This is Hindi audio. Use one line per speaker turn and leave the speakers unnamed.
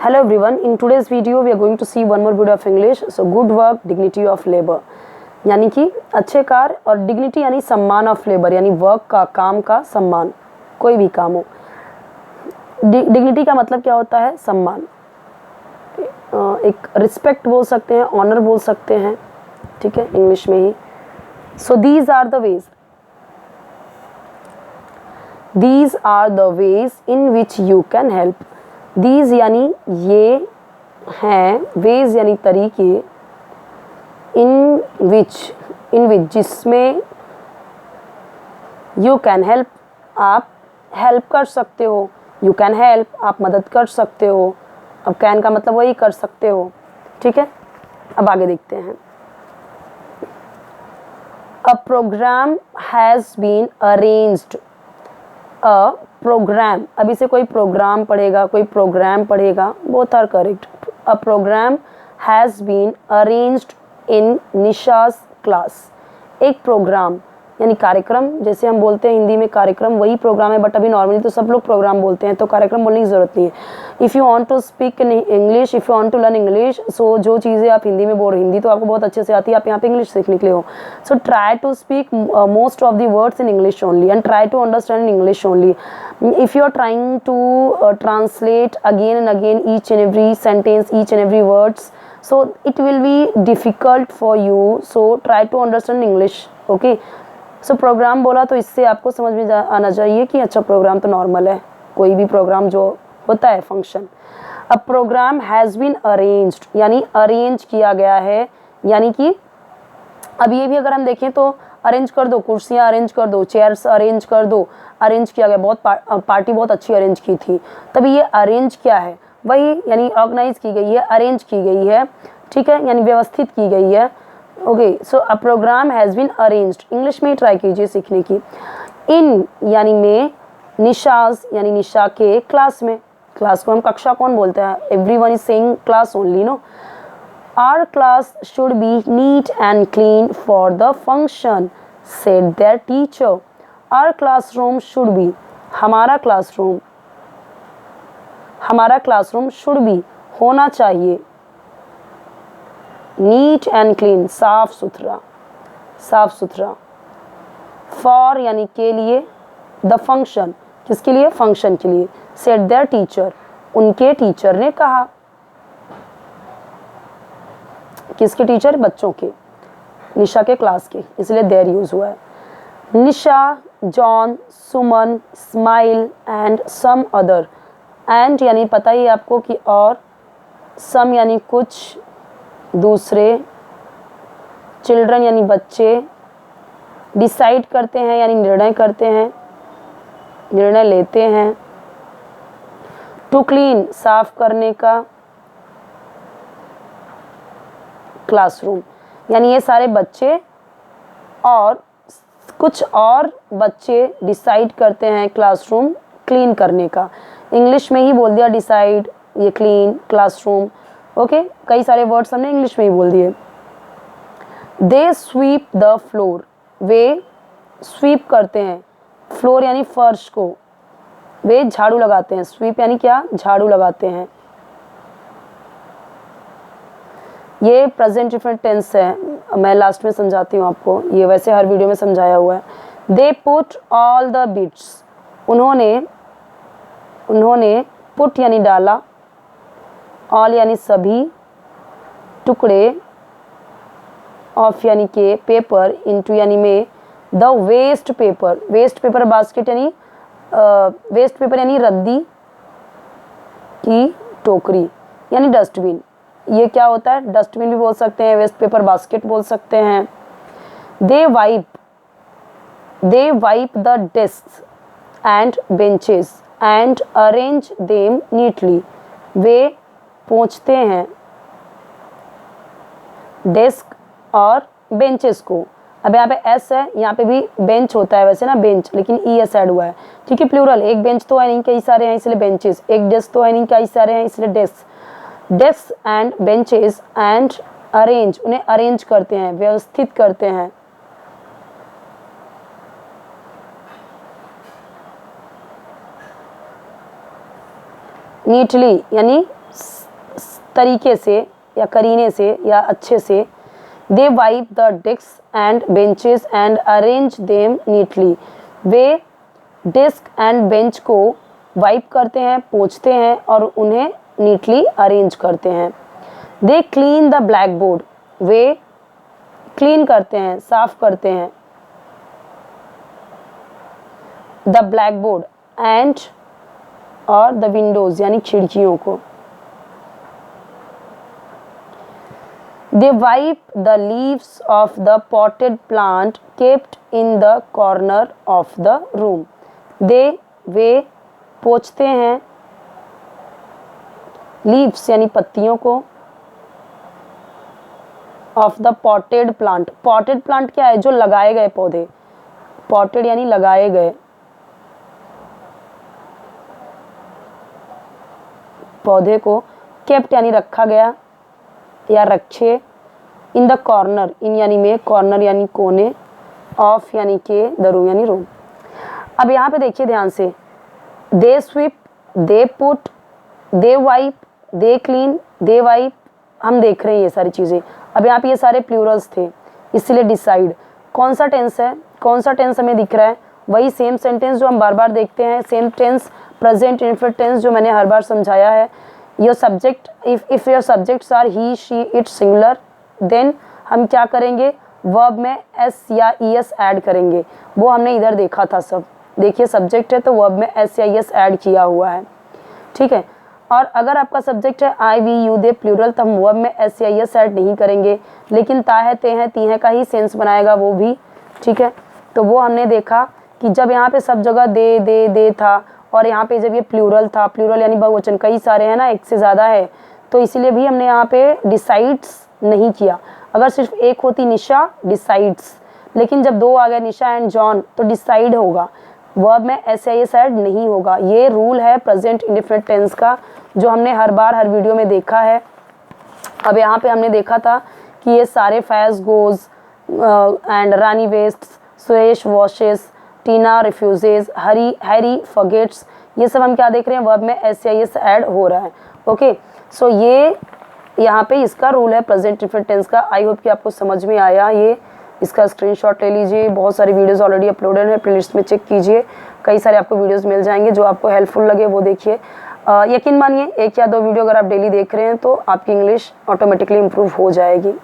Hello everyone, in today's video we are going to see one more video of English. So good work, dignity of labor, यानी कि अच्छे कार्य, और डिग्निटी यानी सम्मान ऑफ लेबर यानी वर्क का, काम का सम्मान, कोई भी काम हो। डिग्निटी का मतलब क्या होता है? सम्मान, एक रिस्पेक्ट बोल सकते हैं, ऑनर बोल सकते हैं, ठीक है, इंग्लिश में ही। So these are the ways in which you can help. These यानी ये हैं, वेज यानी तरीके, इन विच जिसमें यू कैन हेल्प आप हेल्प कर सकते हो। यू कैन हेल्प आप मदद कर सकते हो। अब कैन का मतलब वही कर सकते हो, ठीक है। अब आगे देखते हैं। A program has been arranged. A program, अभी से कोई प्रोग्राम पढ़ेगा, कोई प्रोग्राम पढ़ेगा, both are correct. A program has been arranged in Nisha's class. एक प्रोग्राम यानी कार्यक्रम, जैसे हम बोलते हैं हिंदी में कार्यक्रम, वही प्रोग्राम है, बट अभी नॉर्मली तो सब लोग प्रोग्राम बोलते हैं, तो कार्यक्रम बोलने की ज़रूरत नहीं है। If you want to speak in English, if you want to learn English, so जो चीज़ें आप हिंदी में बोल रहे, हिंदी तो आपको बहुत अच्छे से आती है, आप यहाँ पे इंग्लिश सीखने के लिए हो। So try to speak most of the words in English only and try to understand in English only. If you are trying to translate again and again each and every sentence, each and every words, so it will be difficult for you, so try to understand English, okay। so program बोला तो इससे आपको समझ में आना चाहिए कि अच्छा प्रोग्राम तो नॉर्मल है, कोई भी प्रोग्राम जो होता है फंक्शन। अब प्रोग्राम हैज़ बीन अरेंज्ड यानी अरेंज किया गया है, यानी कि अब ये भी अगर हम देखें तो अरेंज कर दो, कुर्सियाँ अरेंज कर दो, चेयर्स अरेंज कर दो, अरेंज किया गया, बहुत पार्टी बहुत अच्छी अरेंज की थी। तभी ये अरेंज क्या है? वही यानी ऑर्गेनाइज की गई है, अरेंज की गई है, ठीक है, यानी व्यवस्थित की गई है, okay. So a program has been arranged, English में ट्राई कीजिए सीखने की। इन यानी में, निशाज यानी निशा के, क्लास में, क्लास को हम कक्षा कौन बोलते हैं? Everyone is saying class only, no. Our class should be neat and clean for the function, said their teacher. Our classroom should be, हमारा क्लासरूम should be होना चाहिए, नीट एंड क्लीन साफ सुथरा, फॉर यानी के लिए, द फंक्शन किसके लिए? फंक्शन के लिए, said their teacher उनके टीचर ने कहा। किसके टीचर? बच्चों के, निशा के क्लास के, इसलिए देयर यूज हुआ है। Nisha, John, Suman, Ismail and some other. And यानी पता ही आपको कि और, सम यानी कुछ, दूसरे, चिल्ड्रन यानी बच्चे, डिसाइड करते हैं यानी निर्णय करते हैं, निर्णय लेते हैं, टू क्लीन साफ करने का, क्लासरूम यानी ये सारे बच्चे और कुछ और बच्चे डिसाइड करते हैं क्लासरूम क्लीन करने का। इंग्लिश में ही बोल दिया डिसाइड, ये क्लीन, क्लासरूम, ओके। कई सारे वर्ड्स हमने इंग्लिश में ही बोल दिए। दे स्वीप द फ्लोर, वे स्वीप करते हैं, फ्लोर यानी फर्श को, वे झाड़ू लगाते हैं। स्वीप यानी क्या? झाड़ू लगाते हैं। ये प्रेजेंट डिफरेंट टेंस है, मैं लास्ट में समझाती हूँ आपको, ये वैसे हर वीडियो में समझाया हुआ है। They put all the bits, उन्होंने पुट यानी डाला, ऑल यानी सभी, टुकड़े, ऑफ यानी के, पेपर, इनटू यानी में, द वेस्ट पेपर बास्केट यानी वेस्ट पेपर यानी रद्दी की टोकरी यानी डस्टबिन। ये क्या होता है? डस्टबिन भी बोल सकते हैं, वेस्ट पेपर बास्केट बोल सकते हैं। They wipe the desk and benches and arrange them neatly, वे पोंछते हैं डेस्क और बेंचेस को। अब यहाँ पे एस है, यहाँ पे भी बेंच होता है वैसे ना, बेंच, लेकिन ई एस ऐड हुआ है, ठीक है, प्लूरल। एक बेंच तो है नहीं, कई सारे हैं इसलिए बेंचेस, एक डेस्क तो है नहीं, कई सारे हैं इसलिए desk and benches and arrange, उन्हें अरेंज करते हैं, व्यवस्थित करते हैं। नीटली यानी तरीके से या करीने से या अच्छे से। They wipe the desk and benches and arrange them neatly. वे डेस्क एंड बेंच को वाइप करते हैं, पोंछते हैं और उन्हें नीटली अरेंज करते हैं। They clean the black board. Way clean करते हैं, साफ करते हैं द ब्लैक बोर्ड एंड और द विंडोज यानी खिड़कियों को। They wipe the leaves of the potted plant kept in the corner of the room. वे पोंछते हैं leaves यानी पत्तियों को of the potted plant. Potted plant क्या है? जो लगाए गए पौधे। potted यानी लगाए गए पौधे को, kept यानी रखा गया या रखे, इन द कॉर्नर, इन यानी में, कॉर्नर यानी कोने, ऑफ यानी के, द रूम यानी रूम। अब यहाँ पे देखिए ध्यान से, they sweep, they put, they wipe, they clean, they wipe, हम देख रहे हैं ये सारी चीज़ें। अब यहाँ पे ये सारे प्लूरल्स थे, इसलिए डिसाइड कौन सा टेंस है, कौन सा टेंस हमें दिख रहा है, वही सेम सेंटेंस जो हम बार बार देखते हैं, same tense present infinite tense जो मैंने हर बार समझाया है। Your subject, if your subjects are he, she, it singular, then हम क्या करेंगे, वर्ब में एस या ई एस ऐड करेंगे। वो हमने इधर देखा था सब। देखिए सब्जेक्ट है तो वर्ब में एस या ई एस ऐड किया हुआ है, ठीक है। और अगर आपका सब्जेक्ट है आई, वी, यू, दे प्लूरल, तो हम वर्ब में एस या ई एस ऐड नहीं करेंगे, लेकिन ता है, ते हैं, ती हैं का ही सेंस बनाएगा वो भी, ठीक है। तो वो हमने देखा कि जब यहाँ पे सब जगह दे था और यहाँ पे जब ये प्लूरल था, प्लूरल यानी बहुवचन, कई सारे हैं ना, एक से ज़्यादा है, तो इसीलिए भी हमने यहाँ पे डिसाइड्स नहीं किया। अगर सिर्फ एक होती निशा, डिसाइड्स, लेकिन जब दो आ गए निशा एंड जॉन तो डिसाइड होगा, वर्ब में एस या एस ऐड नहीं होगा। ये रूल है प्रेजेंट इंडेफिनिट टेंस का, जो हमने हर बार हर वीडियो में देखा है। अब यहाँ पे हमने देखा था कि ये सारे Faiz goes and Rani wastes, Suresh washes, Tina refuses, Harry forgets, ये सब हम क्या देख रहे हैं, वर्ब में एस या एस ऐड हो रहा है। ओके, सो ये यहाँ पे इसका रूल है प्रेजेंट इंडेफिनिट टेंस का। आई होप कि आपको समझ में आया। ये इसका स्क्रीनशॉट ले लीजिए, बहुत सारी वीडियोस ऑलरेडी अपलोडेड है, प्लेलिस्ट में चेक कीजिए, कई सारे आपको वीडियोस मिल जाएंगे, जो आपको हेल्पफुल लगे वो देखिए। यकीन मानिए 1 या 2 वीडियो अगर आप डेली देख रहे हैं तो आपकी इंग्लिश ऑटोमेटिकली इम्प्रूव हो जाएगी।